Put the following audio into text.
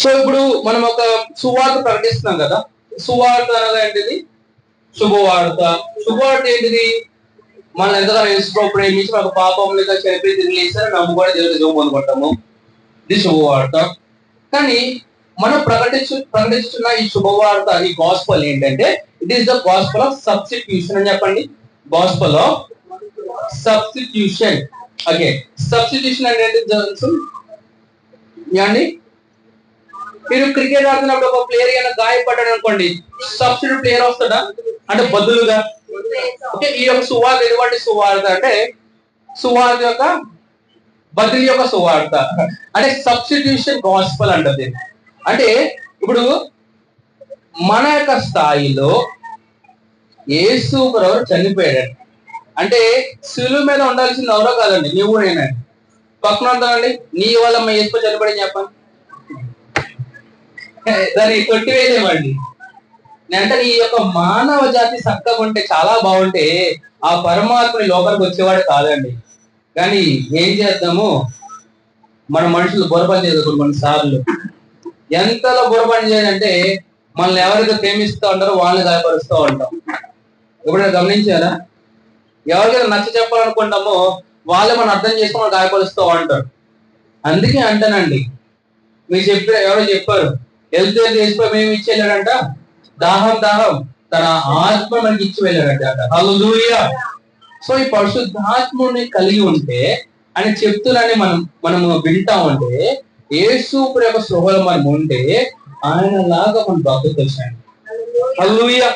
So ఇప్పుడు మనం ఒక సువార్త ప్రకటిస్తున్నాం కదా. సువార్త అనగా ఏంటిది? శుభవార్త. శుభవార్త ఏంటిది? మనం ఎంతగానో యేసుప్రభువు ప్రేమించి మనకు పాపం లేక చనిపోయి తిరిగి లేచారు నమ్ముకొని దేవుడికి జీవం పొందుకుంటాము. ఇది శుభవార్త. కానీ మనం ప్రకటిస్తున్న ఈ శుభవార్త, ఈ గాస్పల్ ఏంటంటే it is the gospel of substitution అని చెప్పండి. Gospel of substitution. Okay, substitution అంటే తెలుసు అండి. మీరు క్రికెట్ ఆడుతున్నప్పుడు ఒక ప్లేయర్ అయినా గాయపడ్డాడు అనుకోండి, సబ్స్టిట్యూట్ ప్లేయర్ వస్తాడా? అంటే బదులుగా. ఓకే, ఈ యొక్క సువార్త ఎటువంటి సువార్త అంటే సువార్త యొక్క బదిలీ యొక్క సువార్త, అంటే సబ్స్టిట్యూషన్ గాస్పల్ అంటది. అంటే ఇప్పుడు మన యొక్క స్థాయిలో యేసు ప్రభు చనిపోయాడు అంటే శిలువ మీద ఉండాల్సింది ఎవరో కాదండి, నీవు నేనే. పక్కన ఉంటానండి, నీ వల్ల మా యేసు చనిపోయాడని చెప్పండి, దాన్ని కొట్టివేసేవాడి. అంటే నీ యొక్క మానవ జాతి చక్కగా ఉంటే, చాలా బాగుంటే ఆ పరమాత్మని లోపలికి వచ్చేవాడు కాదండి. కానీ ఏం చేద్దాము, మన మనుషులు బుర్రపని చేద్దాం కొన్నిసార్లు. ఎంతలో బుర్రపని చేయాలంటే మనల్ని ఎవరైతే ప్రేమిస్తూ ఉంటారో వాళ్ళని గాయపరుస్తూ ఉంటాం. ఎప్పుడైనా గమనించారా? ఎవరికైనా నచ్చ చెప్పాలనుకుంటామో వాళ్ళే మనం అర్థం చేసుకుని మనం గాయపరుస్తూ ఉంటారు. అందుకే అంటానండి, మీరు చెప్పారు, ఎవరో చెప్పారు, వెళ్తే మేము ఇచ్చి వెళ్ళాడంట, దాహం తన ఆత్మ మనకి ఇచ్చి వెళ్ళాడంట. హల్లెలూయా. సో ఈ పరిశుద్ధాత్మని కలిగి ఉంటే ఆయన చెప్తున్నానే మనము వింటా ఉంటే, యేసు యొక్క సృహలో మనం ఉంటే ఆయన లాగా మనం బతుకొచ్చాడు. హల్లెలూయా.